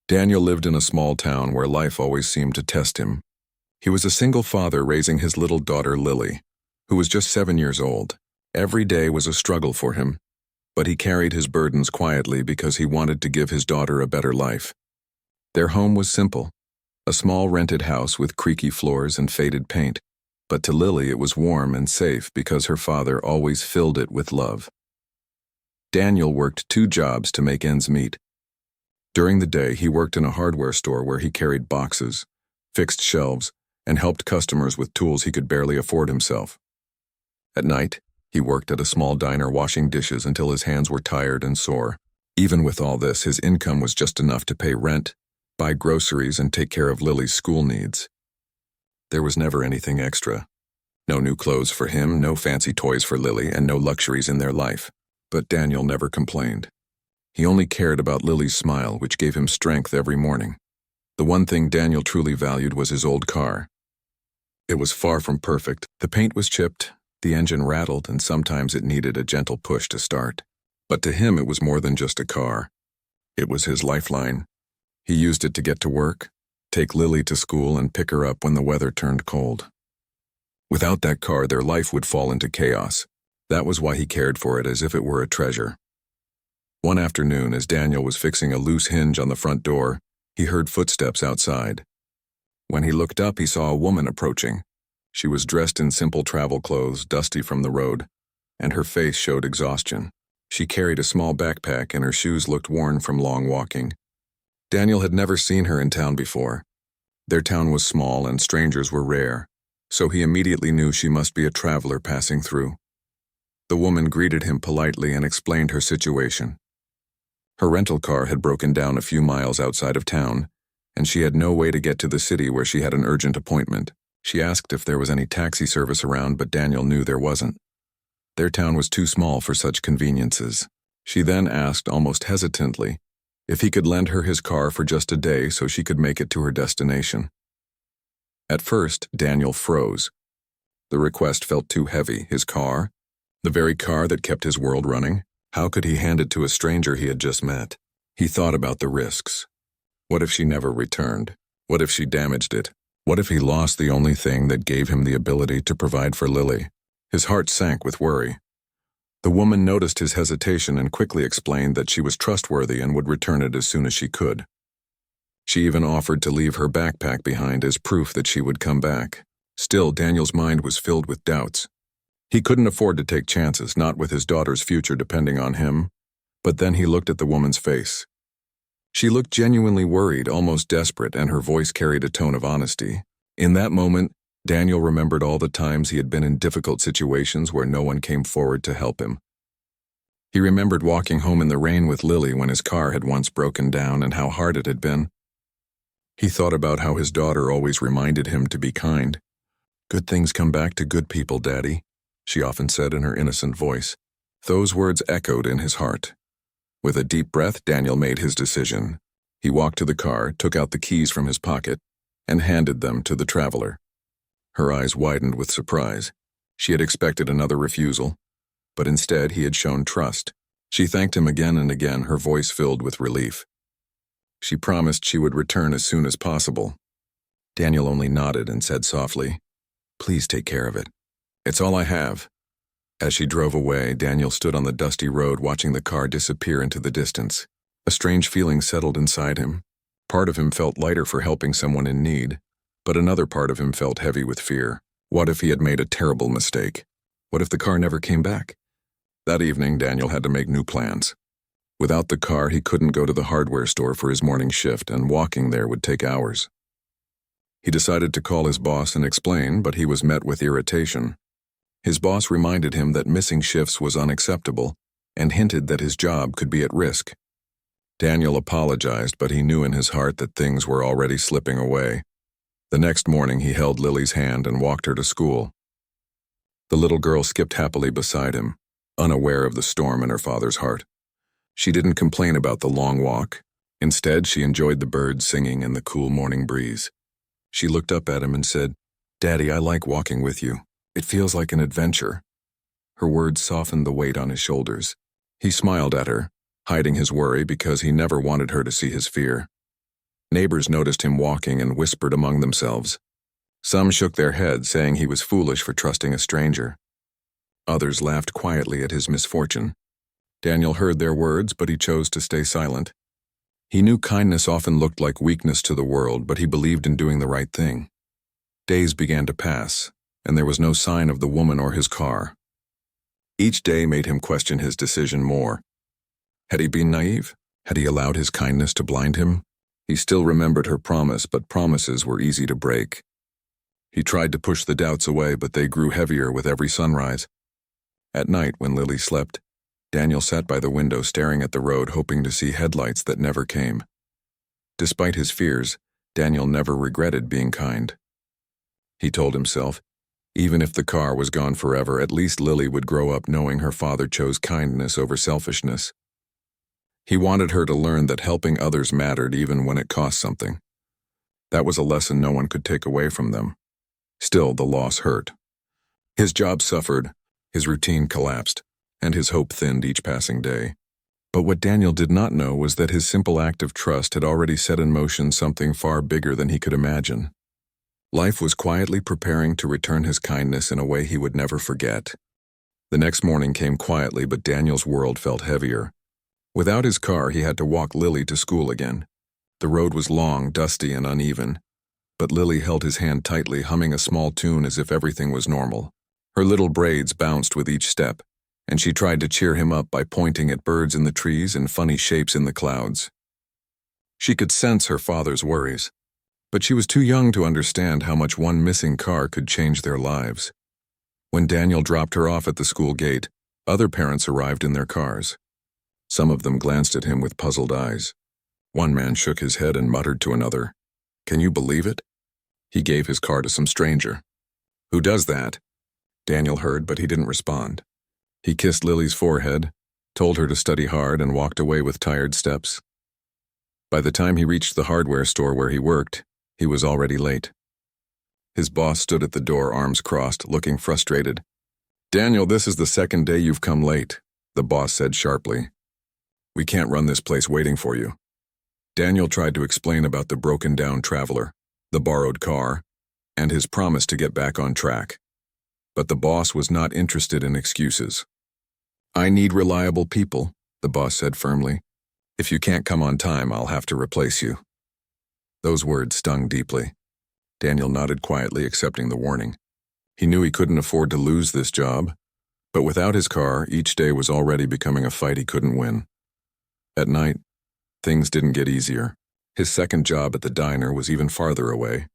Daniel lived in a small town where life always seemed to test him. He was a single father raising his little daughter Lily, who was just 7 years old. Every day was a struggle for him, but he carried his burdens quietly because he wanted to give his daughter a better life. Their home was simple, a small rented house with creaky floors and faded paint, but to Lily it was warm and safe because her father always filled it with love. Daniel worked 2 jobs to make ends meet. During the day, he worked in a hardware store where he carried boxes, fixed shelves, and helped customers with tools he could barely afford himself. At night, he worked at a small diner washing dishes until his hands were tired and sore. Even with all this, his income was just enough to pay rent, buy groceries, and take care of Lily's school needs. There was never anything extra. No new clothes for him, no fancy toys for Lily, and no luxuries in their life. But Daniel never complained. He only cared about Lily's smile, which gave him strength every morning. The one thing Daniel truly valued was his old car. It was far from perfect. The paint was chipped, the engine rattled, and sometimes it needed a gentle push to start. But to him it was more than just a car. It was his lifeline. He used it to get to work, take Lily to school, and pick her up when the weather turned cold. Without that car, their life would fall into chaos. That was why he cared for it as if it were a treasure. One afternoon, as Daniel was fixing a loose hinge on the front door, he heard footsteps outside. When he looked up, he saw a woman approaching. She was dressed in simple travel clothes, dusty from the road, and her face showed exhaustion. She carried a small backpack and her shoes looked worn from long walking. Daniel had never seen her in town before. Their town was small and strangers were rare, so he immediately knew she must be a traveler passing through. The woman greeted him politely and explained her situation. Her rental car had broken down a few miles outside of town, and she had no way to get to the city where she had an urgent appointment. She asked if there was any taxi service around, but Daniel knew there wasn't. Their town was too small for such conveniences. She then asked, almost hesitantly, if he could lend her his car for just a day so she could make it to her destination. At first, Daniel froze. The request felt too heavy. His car? The very car that kept his world running? How could he hand it to a stranger he had just met? He thought about the risks. What if she never returned? What if she damaged it? What if he lost the only thing that gave him the ability to provide for Lily? His heart sank with worry. The woman noticed his hesitation and quickly explained that she was trustworthy and would return it as soon as she could. She even offered to leave her backpack behind as proof that she would come back. Still, Daniel's mind was filled with doubts. He couldn't afford to take chances, not with his daughter's future depending on him. But then he looked at the woman's face. She looked genuinely worried, almost desperate, and her voice carried a tone of honesty. In that moment, Daniel remembered all the times he had been in difficult situations where no one came forward to help him. He remembered walking home in the rain with Lily when his car had once broken down and how hard it had been. He thought about how his daughter always reminded him to be kind. "Good things come back to good people, Daddy," she often said in her innocent voice. Those words echoed in his heart. With a deep breath, Daniel made his decision. He walked to the car, took out the keys from his pocket, and handed them to the traveler. Her eyes widened with surprise. She had expected another refusal, but instead he had shown trust. She thanked him again and again, her voice filled with relief. She promised she would return as soon as possible. Daniel only nodded and said softly, "Please take care of it. It's all I have." As she drove away, Daniel stood on the dusty road watching the car disappear into the distance. A strange feeling settled inside him. Part of him felt lighter for helping someone in need, but another part of him felt heavy with fear. What if he had made a terrible mistake? What if the car never came back? That evening, Daniel had to make new plans. Without the car, he couldn't go to the hardware store for his morning shift, and walking there would take hours. He decided to call his boss and explain, but he was met with irritation. His boss reminded him that missing shifts was unacceptable and hinted that his job could be at risk. Daniel apologized, but he knew in his heart that things were already slipping away. The next morning, he held Lily's hand and walked her to school. The little girl skipped happily beside him, unaware of the storm in her father's heart. She didn't complain about the long walk. Instead, she enjoyed the birds singing and the cool morning breeze. She looked up at him and said, "Daddy, I like walking with you. It feels like an adventure." Her words softened the weight on his shoulders. He smiled at her, hiding his worry because he never wanted her to see his fear. Neighbors noticed him walking and whispered among themselves. Some shook their heads, saying he was foolish for trusting a stranger. Others laughed quietly at his misfortune. Daniel heard their words, but he chose to stay silent. He knew kindness often looked like weakness to the world, but he believed in doing the right thing. Days began to pass, and there was no sign of the woman or his car. Each day made him question his decision more. Had he been naive? Had he allowed his kindness to blind him? He still remembered her promise, but promises were easy to break. He tried to push the doubts away, but they grew heavier with every sunrise. At night, when Lily slept, Daniel sat by the window staring at the road, hoping to see headlights that never came. Despite his fears, Daniel never regretted being kind. He told himself, even if the car was gone forever, at least Lily would grow up knowing her father chose kindness over selfishness. He wanted her to learn that helping others mattered even when it cost something. That was a lesson no one could take away from them. Still, the loss hurt. His job suffered, his routine collapsed, and his hope thinned each passing day. But what Daniel did not know was that his simple act of trust had already set in motion something far bigger than he could imagine. Life was quietly preparing to return his kindness in a way he would never forget. The next morning came quietly, but Daniel's world felt heavier. Without his car, he had to walk Lily to school again. The road was long, dusty, and uneven, but Lily held his hand tightly, humming a small tune as if everything was normal. Her little braids bounced with each step, and she tried to cheer him up by pointing at birds in the trees and funny shapes in the clouds. She could sense her father's worries, but she was too young to understand how much one missing car could change their lives. When Daniel dropped her off at the school gate, other parents arrived in their cars. Some of them glanced at him with puzzled eyes. One man shook his head and muttered to another, "Can you believe it?" He gave his car to some stranger. "Who does that?" Daniel heard, but he didn't respond. He kissed Lily's forehead, told her to study hard, and walked away with tired steps. By the time he reached the hardware store where he worked, he was already late. His boss stood at the door, arms crossed, looking frustrated. "Daniel, this is the second day you've come late," the boss said sharply. "We can't run this place waiting for you." Daniel tried to explain about the broken-down traveler, the borrowed car, and his promise to get back on track. But the boss was not interested in excuses. "I need reliable people," the boss said firmly. "If you can't come on time, I'll have to replace you." Those words stung deeply. Daniel nodded quietly, accepting the warning. He knew he couldn't afford to lose this job, but without his car, each day was already becoming a fight he couldn't win. At night, things didn't get easier. His second job at the diner was even farther away.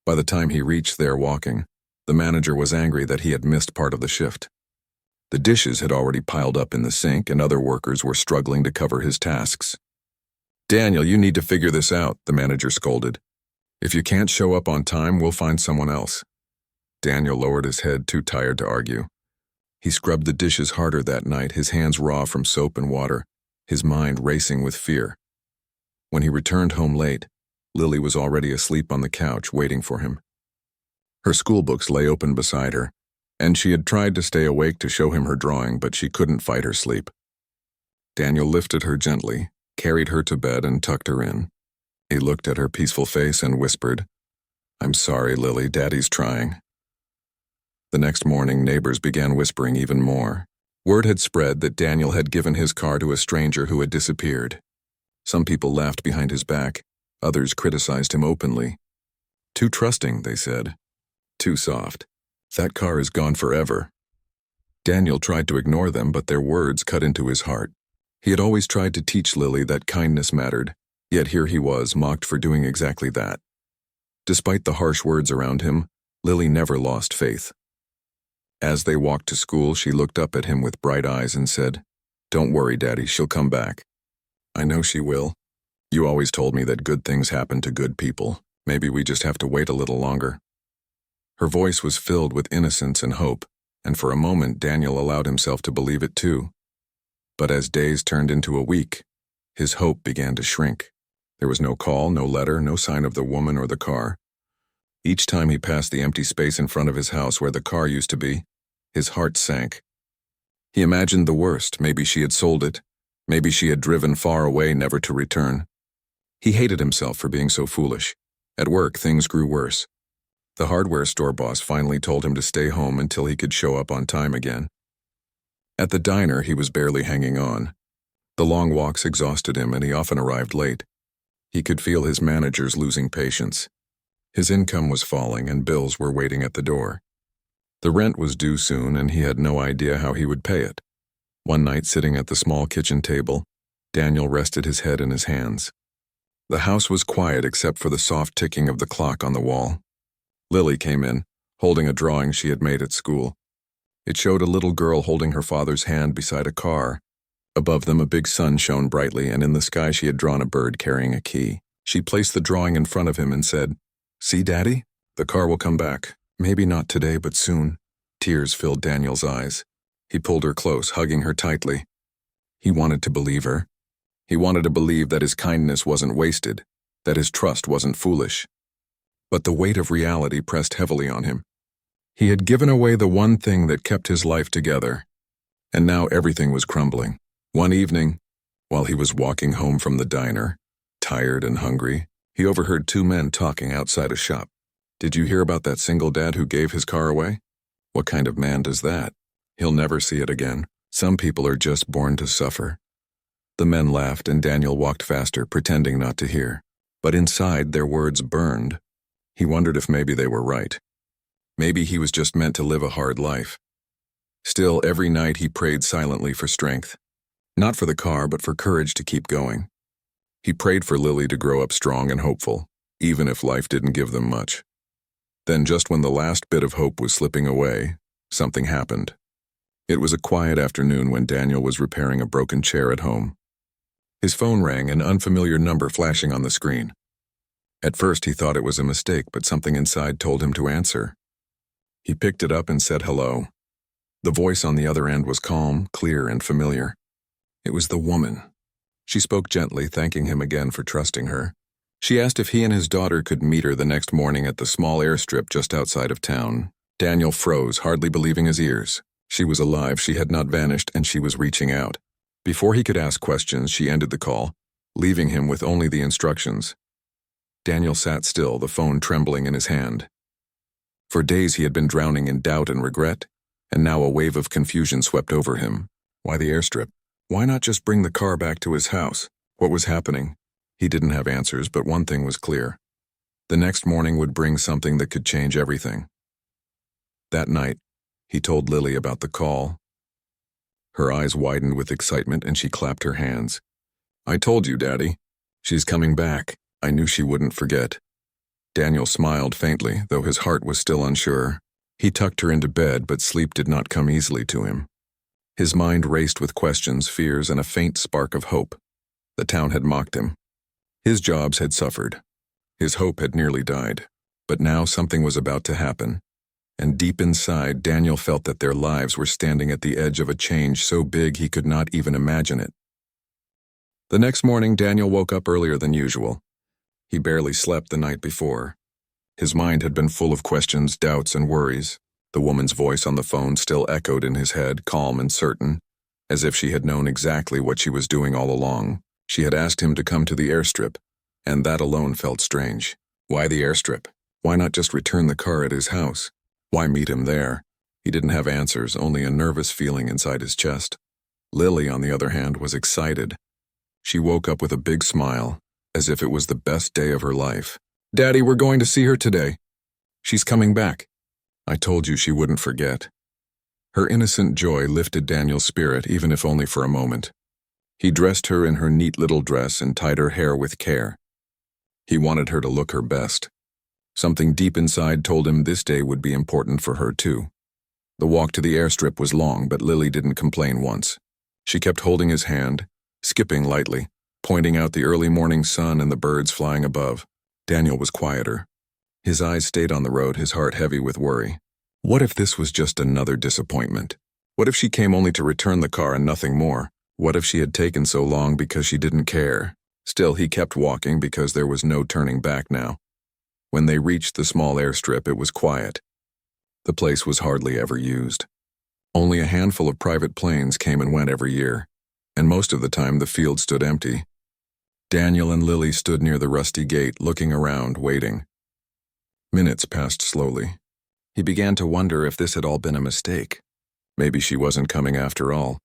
By the time he reached there walking, the manager was angry that he had missed part of the shift. The dishes had already piled up in the sink, and other workers were struggling to cover his tasks. "Daniel, you need to figure this out," the manager scolded. "If you can't show up on time, we'll find someone else." Daniel lowered his head, too tired to argue. He scrubbed the dishes harder that night, his hands raw from soap and water, his mind racing with fear. When he returned home late, Lily was already asleep on the couch, waiting for him. Her school books lay open beside her, and she had tried to stay awake to show him her drawing, but she couldn't fight her sleep. Daniel lifted her gently, carried her to bed, and tucked her in. He looked at her peaceful face and whispered, "I'm sorry, Lily, Daddy's trying." The next morning, neighbors began whispering even more. Word had spread that Daniel had given his car to a stranger who had disappeared. Some people laughed behind his back, others criticized him openly. "Too trusting," they said. "Too soft. That car is gone forever." Daniel tried to ignore them, but their words cut into his heart. He had always tried to teach Lily that kindness mattered, yet here he was, mocked for doing exactly that. Despite the harsh words around him, Lily never lost faith. As they walked to school, she looked up at him with bright eyes and said, "Don't worry, Daddy, she'll come back." "I know she will. You always told me that good things happen to good people. Maybe we just have to wait a little longer." Her voice was filled with innocence and hope, and for a moment Daniel allowed himself to believe it too. But as days turned into a week, his hope began to shrink. There was no call, no letter, no sign of the woman or the car. Each time he passed the empty space in front of his house where the car used to be, his heart sank. He imagined the worst. Maybe she had sold it. Maybe she had driven far away, never to return. He hated himself for being so foolish. At work, things grew worse. The hardware store boss finally told him to stay home until he could show up on time again. At the diner, he was barely hanging on. The long walks exhausted him, and he often arrived late. He could feel his managers losing patience. His income was falling, and bills were waiting at the door. The rent was due soon, and he had no idea how he would pay it. One night, sitting at the small kitchen table, Daniel rested his head in his hands. The house was quiet except for the soft ticking of the clock on the wall. Lily came in, holding a drawing she had made at school. It showed a little girl holding her father's hand beside a car. Above them, a big sun shone brightly, and in the sky she had drawn a bird carrying a key. She placed the drawing in front of him and said, "See, Daddy? The car will come back. Maybe not today, but soon." Tears filled Daniel's eyes. He pulled her close, hugging her tightly. He wanted to believe her. He wanted to believe that his kindness wasn't wasted, that his trust wasn't foolish. But the weight of reality pressed heavily on him. He had given away the one thing that kept his life together, and now everything was crumbling. One evening, while he was walking home from the diner, tired and hungry, he overheard two men talking outside a shop. "Did you hear about that single dad who gave his car away? What kind of man does that? He'll never see it again. Some people are just born to suffer." The men laughed, and Daniel walked faster, pretending not to hear. But inside, their words burned. He wondered if maybe they were right. Maybe he was just meant to live a hard life. Still, every night he prayed silently for strength. Not for the car, but for courage to keep going. He prayed for Lily to grow up strong and hopeful, even if life didn't give them much. Then, just when the last bit of hope was slipping away, something happened. It was a quiet afternoon when Daniel was repairing a broken chair at home. His phone rang, an unfamiliar number flashing on the screen. At first he thought it was a mistake, but something inside told him to answer. He picked it up and said hello. The voice on the other end was calm, clear, and familiar. It was the woman. She spoke gently, thanking him again for trusting her. She asked if he and his daughter could meet her the next morning at the small airstrip just outside of town. Daniel froze, hardly believing his ears. She was alive, she had not vanished, and she was reaching out. Before he could ask questions, she ended the call, leaving him with only the instructions. Daniel sat still, the phone trembling in his hand. For days he had been drowning in doubt and regret, and now a wave of confusion swept over him. Why the airstrip? Why not just bring the car back to his house? What was happening? He didn't have answers, but one thing was clear. The next morning would bring something that could change everything. That night, he told Lily about the call. Her eyes widened with excitement, and she clapped her hands. "I told you, Daddy. She's coming back. I knew she wouldn't forget." Daniel smiled faintly, though his heart was still unsure. He tucked her into bed, but sleep did not come easily to him. His mind raced with questions, fears, and a faint spark of hope. The town had mocked him. His jobs had suffered. His hope had nearly died. But now something was about to happen. And deep inside, Daniel felt that their lives were standing at the edge of a change so big he could not even imagine it. The next morning, Daniel woke up earlier than usual. He barely slept the night before. His mind had been full of questions, doubts, and worries. The woman's voice on the phone still echoed in his head, calm and certain, as if she had known exactly what she was doing all along. She had asked him to come to the airstrip, and that alone felt strange. Why the airstrip? Why not just return the car at his house? Why meet him there? He didn't have answers, only a nervous feeling inside his chest. Lily, on the other hand, was excited. She woke up with a big smile, as if it was the best day of her life. "Daddy, we're going to see her today. She's coming back. I told you she wouldn't forget." Her innocent joy lifted Daniel's spirit, even if only for a moment. He dressed her in her neat little dress and tied her hair with care. He wanted her to look her best. Something deep inside told him this day would be important for her too. The walk to the airstrip was long, but Lily didn't complain once. She kept holding his hand, skipping lightly, pointing out the early morning sun and the birds flying above. Daniel was quieter. His eyes stayed on the road, his heart heavy with worry. What if this was just another disappointment? What if she came only to return the car and nothing more? What if she had taken so long because she didn't care? Still, he kept walking because there was no turning back now. When they reached the small airstrip, it was quiet. The place was hardly ever used. Only a handful of private planes came and went every year, and most of the time the field stood empty. Daniel and Lily stood near the rusty gate, looking around, waiting. Minutes passed slowly. He began to wonder if this had all been a mistake. Maybe she wasn't coming after all.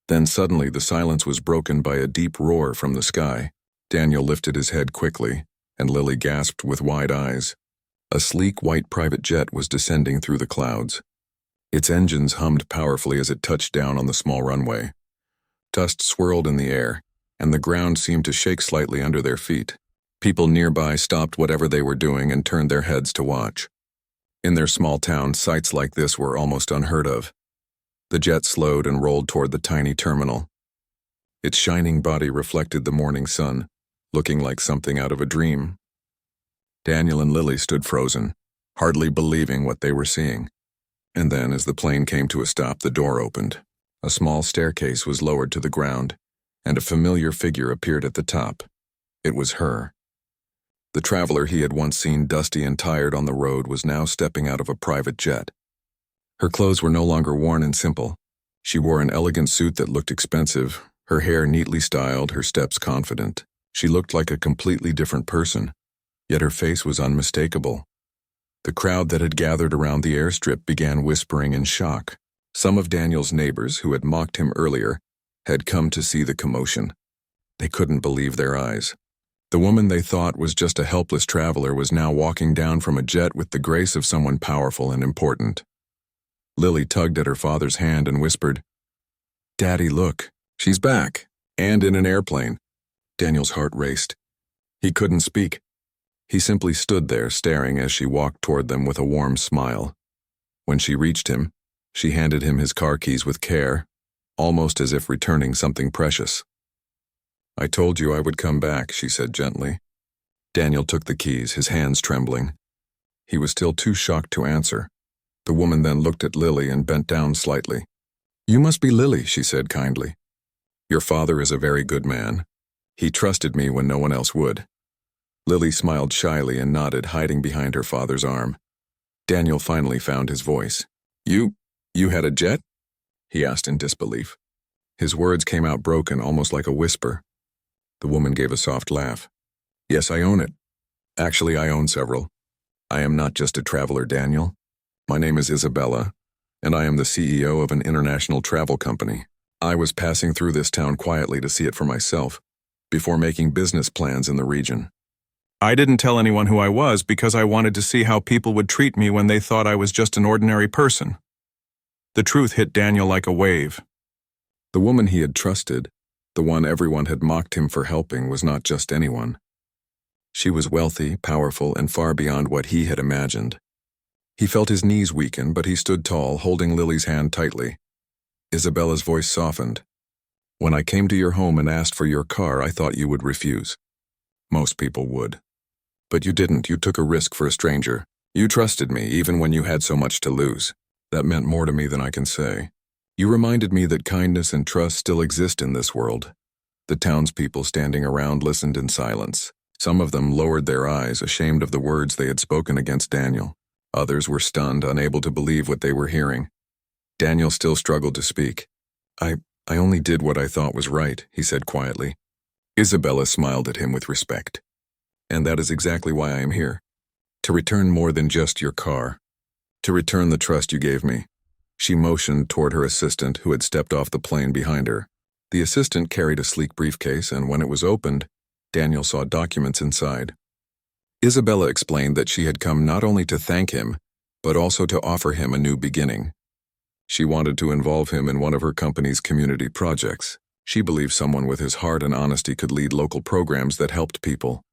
Then suddenly the silence was broken by a deep roar from the sky. Daniel lifted his head quickly, and Lily gasped with wide eyes. A sleek white private jet was descending through the clouds. Its engines hummed powerfully as it touched down on the small runway. Dust swirled in the air, and the ground seemed to shake slightly under their feet. People nearby stopped whatever they were doing and turned their heads to watch. In their small town, sights like this were almost unheard of. The jet slowed and rolled toward the tiny terminal. Its shining body reflected the morning sun, looking like something out of a dream. Daniel and Lily stood frozen, hardly believing what they were seeing. And then, as the plane came to a stop, the door opened. A small staircase was lowered to the ground, and a familiar figure appeared at the top. It was her. The traveler he had once seen dusty and tired on the road was now stepping out of a private jet. Her clothes were no longer worn and simple. She wore an elegant suit that looked expensive, her hair neatly styled, her steps confident. She looked like a completely different person, yet her face was unmistakable. The crowd that had gathered around the airstrip began whispering in shock. Some of Daniel's neighbors, who had mocked him earlier, had come to see the commotion. They couldn't believe their eyes. The woman they thought was just a helpless traveler was now walking down from a jet with the grace of someone powerful and important. Lily tugged at her father's hand and whispered, "Daddy, look, she's back, and in an airplane." Daniel's heart raced. He couldn't speak. He simply stood there staring as she walked toward them with a warm smile. When she reached him, she handed him his car keys with care, almost as if returning something precious. "I told you I would come back," she said gently. Daniel took the keys, his hands trembling. He was still too shocked to answer. The woman then looked at Lily and bent down slightly. "You must be Lily," she said kindly. "Your father is a very good man. He trusted me when no one else would." Lily smiled shyly and nodded, hiding behind her father's arm. Daniel finally found his voice. You had a jet?" he asked in disbelief. His words came out broken, almost like a whisper. The woman gave a soft laugh. "Yes, I own it. Actually, I own several. I am not just a traveler, Daniel. My name is Isabella, and I am the CEO of an international travel company. I was passing through this town quietly to see it for myself, before making business plans in the region. I didn't tell anyone who I was because I wanted to see how people would treat me when they thought I was just an ordinary person." The truth hit Daniel like a wave. The woman he had trusted, the one everyone had mocked him for helping, was not just anyone. She was wealthy, powerful, and far beyond what he had imagined. He felt his knees weaken, but he stood tall, holding Lily's hand tightly. Isabella's voice softened. "When I came to your home and asked for your car, I thought you would refuse. Most people would. But you didn't. You took a risk for a stranger. You trusted me, even when you had so much to lose. That meant more to me than I can say. You reminded me that kindness and trust still exist in this world." The townspeople standing around listened in silence. Some of them lowered their eyes, ashamed of the words they had spoken against Daniel. Others were stunned, unable to believe what they were hearing. Daniel still struggled to speak. I only did what I thought was right," he said quietly. Isabella smiled at him with respect. "And that is exactly why I am here. To return more than just your car. To return the trust you gave me." She motioned toward her assistant, who had stepped off the plane behind her. The assistant carried a sleek briefcase, and when it was opened, Daniel saw documents inside. Isabella explained that she had come not only to thank him, but also to offer him a new beginning. She wanted to involve him in one of her company's community projects. She believed someone with his heart and honesty could lead local programs that helped people.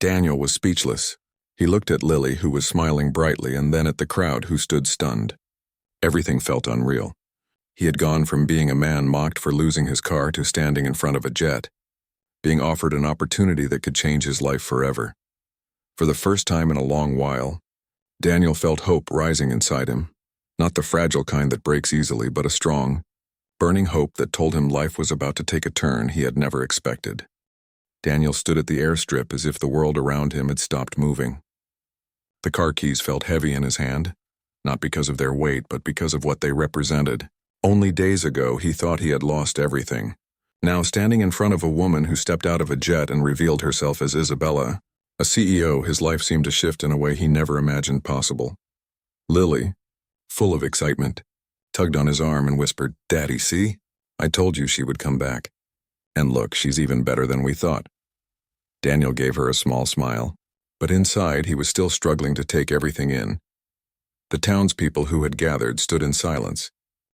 Daniel was speechless. He looked at Lily, who was smiling brightly, and then at the crowd, who stood stunned. Everything felt unreal. He had gone from being a man mocked for losing his car to standing in front of a jet, being offered an opportunity that could change his life forever. For the first time in a long while, Daniel felt hope rising inside him, not the fragile kind that breaks easily, but a strong, burning hope that told him life was about to take a turn he had never expected. Daniel stood at the airstrip as if the world around him had stopped moving. The car keys felt heavy in his hand, not because of their weight, but because of what they represented. Only days ago, he thought he had lost everything. Now standing in front of a woman who stepped out of a jet and revealed herself as Isabella, a CEO, his life seemed to shift in a way he never imagined possible. Lily, full of excitement, tugged on his arm and whispered, "Daddy, see? I told you she would come back. And look, she's even better than we thought." Daniel gave her a small smile, but inside he was still struggling to take everything in. The townspeople who had gathered stood in silence,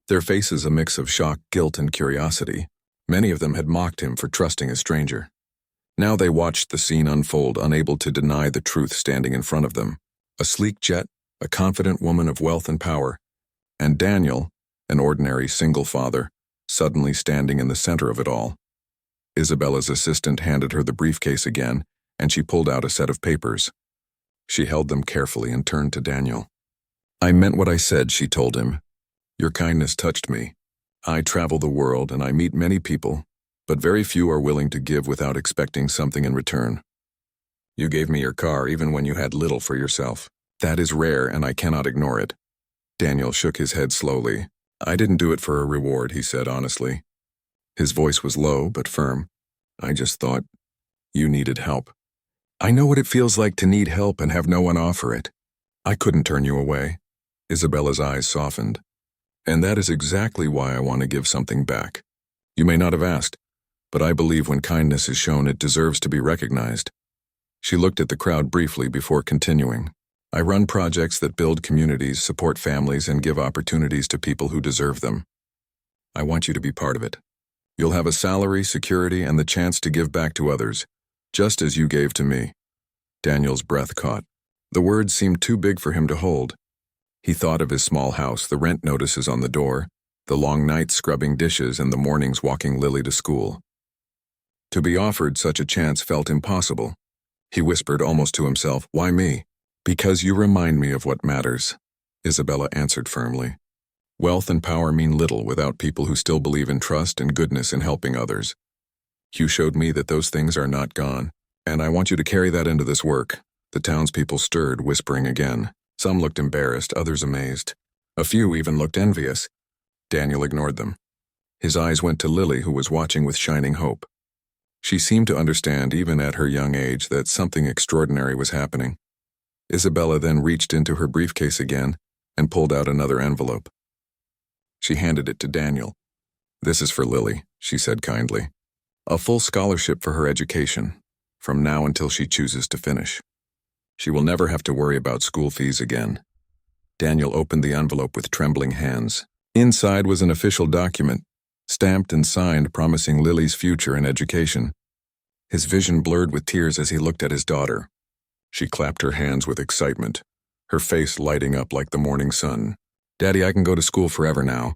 their faces a mix of shock, guilt, and curiosity. Many of them had mocked him for trusting a stranger. Now they watched the scene unfold, unable to deny the truth standing in front of them. A sleek jet, a confident woman of wealth and power, and Daniel, an ordinary single father, suddenly standing in the center of it all. Isabella's assistant handed her the briefcase again, and she pulled out a set of papers. She held them carefully and turned to Daniel. "I meant what I said," she told him. "Your kindness touched me. I travel the world and I meet many people, but very few are willing to give without expecting something in return. You gave me your car even when you had little for yourself. That is rare and I cannot ignore it." Daniel shook his head slowly. "I didn't do it for a reward," he said honestly. His voice was low but firm. "I just thought you needed help. I know what it feels like to need help and have no one offer it. I couldn't turn you away." Isabella's eyes softened. "And that is exactly why I want to give something back. You may not have asked, but I believe when kindness is shown, it deserves to be recognized." She looked at the crowd briefly before continuing. "I run projects that build communities, support families, and give opportunities to people who deserve them. I want you to be part of it. You'll have a salary, security, and the chance to give back to others, just as you gave to me." Daniel's breath caught. The words seemed too big for him to hold. He thought of his small house, the rent notices on the door, the long nights scrubbing dishes, and the mornings walking Lily to school. To be offered such a chance felt impossible. He whispered almost to himself, "Why me?" "Because you remind me of what matters," Isabella answered firmly. "Wealth and power mean little without people who still believe in trust and goodness in helping others. You showed me that those things are not gone, and I want you to carry that into this work." The townspeople stirred, whispering again. Some looked embarrassed, others amazed. A few even looked envious. Daniel ignored them. His eyes went to Lily, who was watching with shining hope. She seemed to understand, even at her young age, that something extraordinary was happening. Isabella then reached into her briefcase again and pulled out another envelope. She handed it to Daniel. "This is for Lily," she said kindly. "A full scholarship for her education, from now until she chooses to finish. She will never have to worry about school fees again." Daniel opened the envelope with trembling hands. Inside was an official document, stamped and signed, promising Lily's future and education. His vision blurred with tears as he looked at his daughter. She clapped her hands with excitement, her face lighting up like the morning sun. "Daddy, I can go to school forever now,"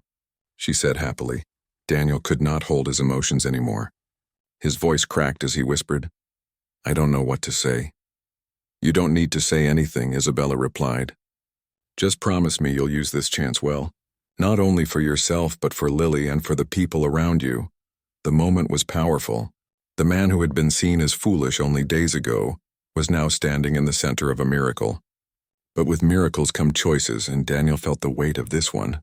she said happily. Daniel could not hold his emotions anymore. His voice cracked as he whispered, "I don't know what to say." "You don't need to say anything," Isabella replied. "Just promise me you'll use this chance well, not only for yourself but for Lily and for the people around you." The moment was powerful. The man who had been seen as foolish only days ago was now standing in the center of a miracle. But with miracles come choices, and Daniel felt the weight of this one.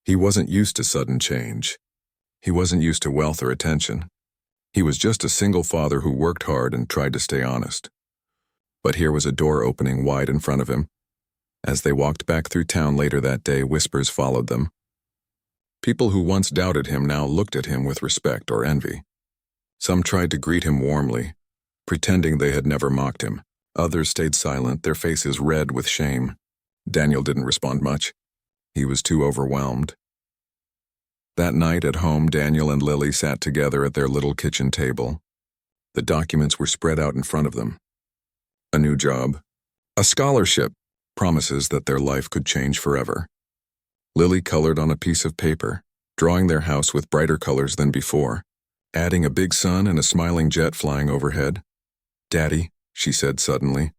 He wasn't used to sudden change. He wasn't used to wealth or attention. He was just a single father who worked hard and tried to stay honest. But here was a door opening wide in front of him. As they walked back through town later that day, whispers followed them. People who once doubted him now looked at him with respect or envy. Some tried to greet him warmly, pretending they had never mocked him. Others stayed silent, their faces red with shame. Daniel didn't respond much. He was too overwhelmed. That night at home, Daniel and Lily sat together at their little kitchen table. The documents were spread out in front of them. A new job, a scholarship, promises that their life could change forever. Lily colored on a piece of paper, drawing their house with brighter colors than before, adding a big sun and a smiling jet flying overhead. "Daddy," she said suddenly,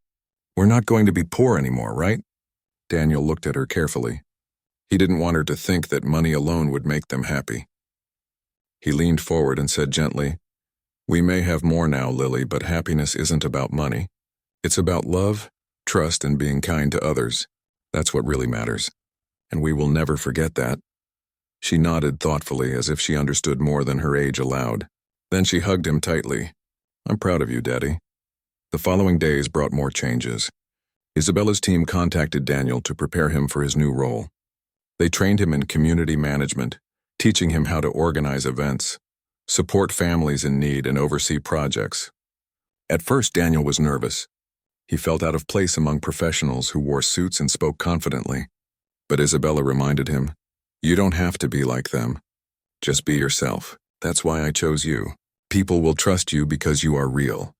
"we're not going to be poor anymore, right?" Daniel looked at her carefully. He didn't want her to think that money alone would make them happy. He leaned forward and said gently, "We may have more now, Lily, but happiness isn't about money. It's about love, trust, and being kind to others. That's what really matters. And we will never forget that." She nodded thoughtfully as if she understood more than her age allowed. Then she hugged him tightly. "I'm proud of you, Daddy." The following days brought more changes. Isabella's team contacted Daniel to prepare him for his new role. They trained him in community management, teaching him how to organize events, support families in need, and oversee projects. At first, Daniel was nervous. He felt out of place among professionals who wore suits and spoke confidently. But Isabella reminded him, "You don't have to be like them. Just be yourself. That's why I chose you. People will trust you because you are real."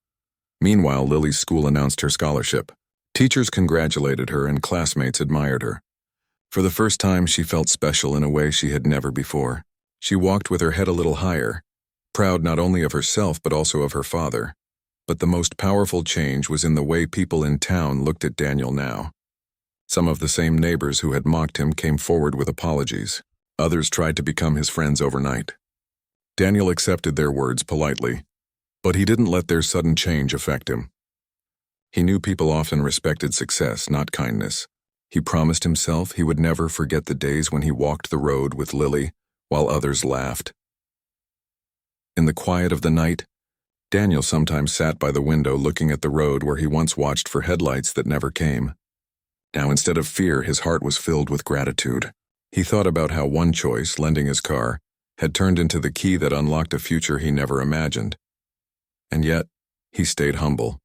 Meanwhile, Lily's school announced her scholarship. Teachers congratulated her and classmates admired her. For the first time, she felt special in a way she had never before. She walked with her head a little higher, proud not only of herself but also of her father. But the most powerful change was in the way people in town looked at Daniel now. Some of the same neighbors who had mocked him came forward with apologies. Others tried to become his friends overnight. Daniel accepted their words politely, but he didn't let their sudden change affect him. He knew people often respected success, not kindness. He promised himself he would never forget the days when he walked the road with Lily while others laughed. In the quiet of the night, Daniel sometimes sat by the window looking at the road where he once watched for headlights that never came. Now, instead of fear, his heart was filled with gratitude. He thought about how one choice, lending his car, had turned into the key that unlocked a future he never imagined. And yet, he stayed humble.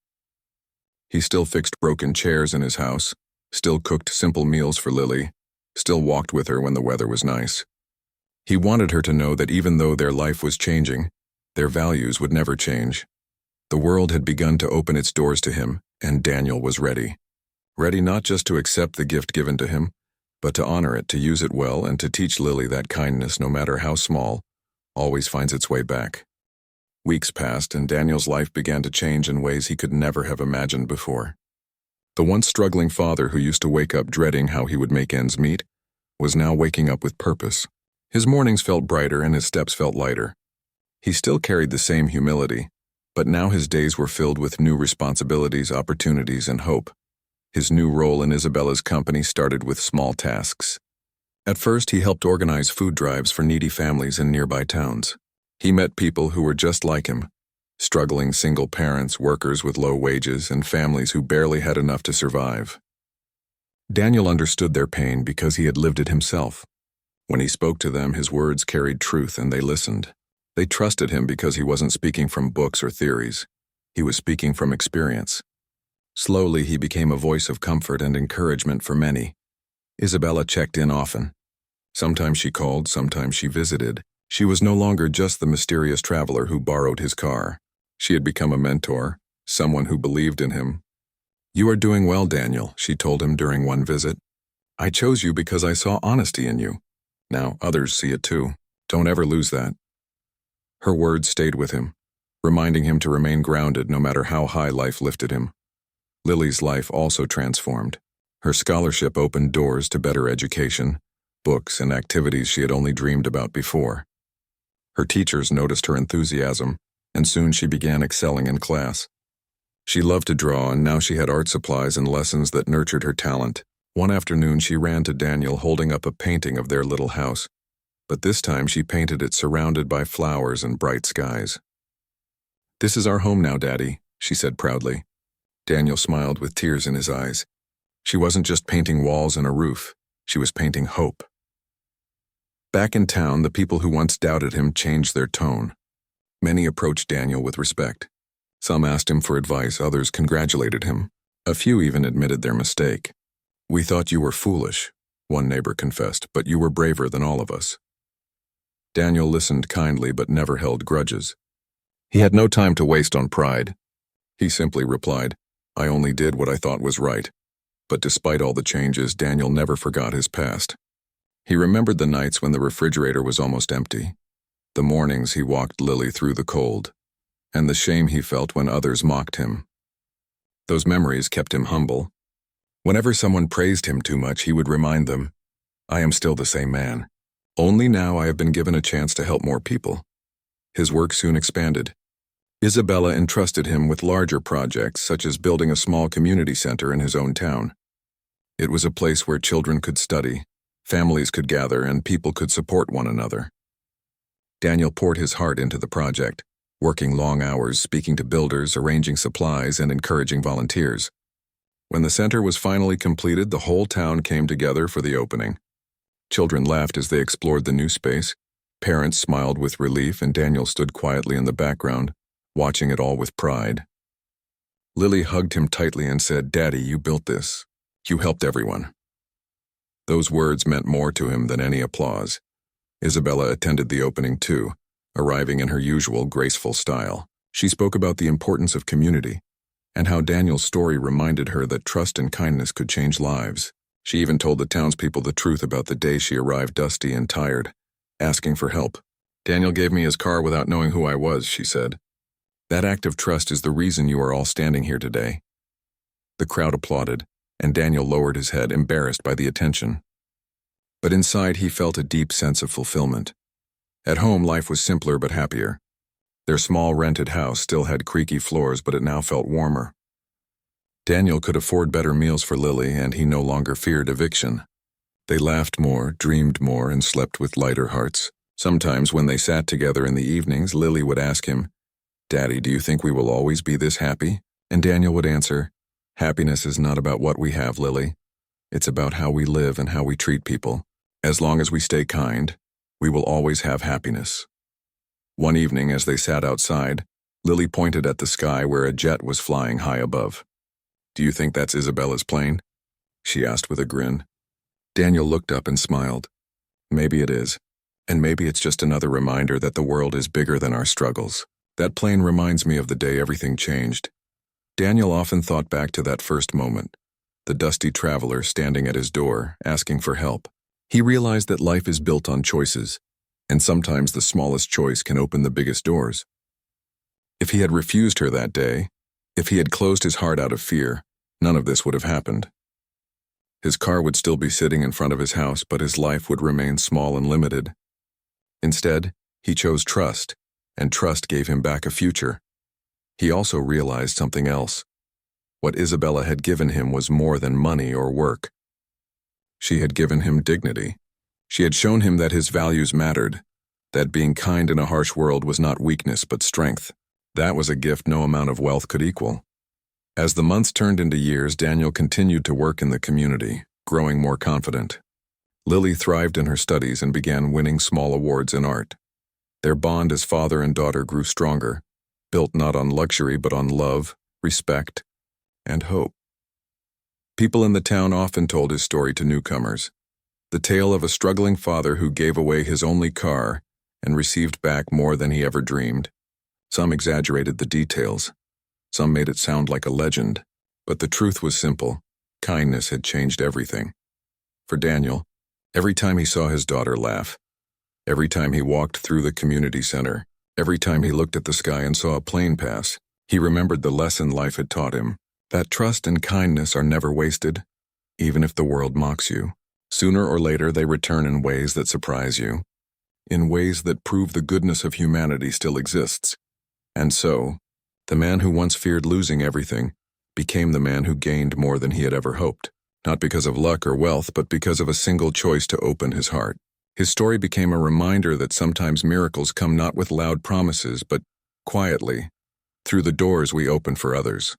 He still fixed broken chairs in his house, still cooked simple meals for Lily, still walked with her when the weather was nice. He wanted her to know that even though their life was changing, their values would never change. The world had begun to open its doors to him, and Daniel was ready. Ready not just to accept the gift given to him, but to honor it, to use it well, and to teach Lily that kindness, no matter how small, always finds its way back. Weeks passed, and Daniel's life began to change in ways he could never have imagined before. The once struggling father who used to wake up dreading how he would make ends meet was now waking up with purpose. His mornings felt brighter and his steps felt lighter. He still carried the same humility, but now his days were filled with new responsibilities, opportunities, and hope. His new role in Isabella's company started with small tasks. At first, he helped organize food drives for needy families in nearby towns. He met people who were just like him, struggling single parents, workers with low wages, and families who barely had enough to survive. Daniel understood their pain because he had lived it himself. When he spoke to them, his words carried truth and they listened. They trusted him because he wasn't speaking from books or theories. He was speaking from experience. Slowly, he became a voice of comfort and encouragement for many. Isabella checked in often. Sometimes she called, sometimes she visited. She was no longer just the mysterious traveler who borrowed his car. She had become a mentor, someone who believed in him. "You are doing well, Daniel," she told him during one visit. "I chose you because I saw honesty in you. Now others see it too. Don't ever lose that." Her words stayed with him, reminding him to remain grounded no matter how high life lifted him. Lily's life also transformed. Her scholarship opened doors to better education, books, and activities she had only dreamed about before. Her teachers noticed her enthusiasm, and soon she began excelling in class. She loved to draw, and now she had art supplies and lessons that nurtured her talent. One afternoon, she ran to Daniel holding up a painting of their little house. But this time she painted it surrounded by flowers and bright skies. "This is our home now, Daddy," she said proudly. Daniel smiled with tears in his eyes. She wasn't just painting walls and a roof, she was painting hope. Back in town, the people who once doubted him changed their tone. Many approached Daniel with respect. Some asked him for advice, others congratulated him. A few even admitted their mistake. "We thought you were foolish," one neighbor confessed, "but you were braver than all of us." Daniel listened kindly but never held grudges. He had no time to waste on pride. He simply replied, "I only did what I thought was right." But despite all the changes, Daniel never forgot his past. He remembered the nights when the refrigerator was almost empty, the mornings he walked Lily through the cold, and the shame he felt when others mocked him. Those memories kept him humble. Whenever someone praised him too much, he would remind them, "I am still the same man. Only now I have been given a chance to help more people." His work soon expanded. Isabella entrusted him with larger projects, such as building a small community center in his own town. It was a place where children could study, Families could gather and people could support one another. Daniel poured his heart into the project, working long hours, speaking to builders, arranging supplies, and encouraging volunteers. When the center was finally completed, the whole town came together for the opening. Children laughed as they explored the new space. Parents smiled with relief, and Daniel stood quietly in the background, watching it all with pride. Lily hugged him tightly and said, "Daddy, you built this. You helped everyone." Those words meant more to him than any applause. Isabella attended the opening too, arriving in her usual graceful style. She spoke about the importance of community, and how Daniel's story reminded her that trust and kindness could change lives. She even told the townspeople the truth about the day she arrived dusty and tired, asking for help. "Daniel gave me his car without knowing who I was," she said. "That act of trust is the reason you are all standing here today." The crowd applauded, and Daniel lowered his head, embarrassed by the attention. But inside he felt a deep sense of fulfillment. At home, life was simpler but happier. Their small rented house still had creaky floors, but it now felt warmer. Daniel could afford better meals for Lily, and he no longer feared eviction. They laughed more, dreamed more, and slept with lighter hearts. Sometimes when they sat together in the evenings, Lily would ask him, "Daddy, do you think we will always be this happy?" And Daniel would answer, "Happiness is not about what we have, Lily. It's about how we live and how we treat people. As long as we stay kind, we will always have happiness." One evening, as they sat outside, Lily pointed at the sky where a jet was flying high above. "Do you think that's Isabella's plane?" she asked with a grin. Daniel looked up and smiled. "Maybe it is, and maybe it's just another reminder that the world is bigger than our struggles. That plane reminds me of the day everything changed." Daniel often thought back to that first moment, the dusty traveler standing at his door, asking for help. He realized that life is built on choices, and sometimes the smallest choice can open the biggest doors. If he had refused her that day, if he had closed his heart out of fear, none of this would have happened. His car would still be sitting in front of his house, but his life would remain small and limited. Instead, he chose trust, and trust gave him back a future. He also realized something else. What Isabella had given him was more than money or work. She had given him dignity. She had shown him that his values mattered, that being kind in a harsh world was not weakness but strength. That was a gift no amount of wealth could equal. As the months turned into years, Daniel continued to work in the community, growing more confident. Lily thrived in her studies and began winning small awards in art. Their bond as father and daughter grew stronger, built not on luxury but on love, respect, and hope. People in the town often told his story to newcomers, the tale of a struggling father who gave away his only car and received back more than he ever dreamed. Some exaggerated the details. Some made it sound like a legend. But the truth was simple. Kindness had changed everything. For Daniel, every time he saw his daughter laugh, every time he walked through the community center, every time he looked at the sky and saw a plane pass, he remembered the lesson life had taught him, that trust and kindness are never wasted, even if the world mocks you. Sooner or later they return in ways that surprise you, in ways that prove the goodness of humanity still exists. And so, the man who once feared losing everything became the man who gained more than he had ever hoped, not because of luck or wealth, but because of a single choice to open his heart. His story became a reminder that sometimes miracles come not with loud promises, but quietly, through the doors we open for others.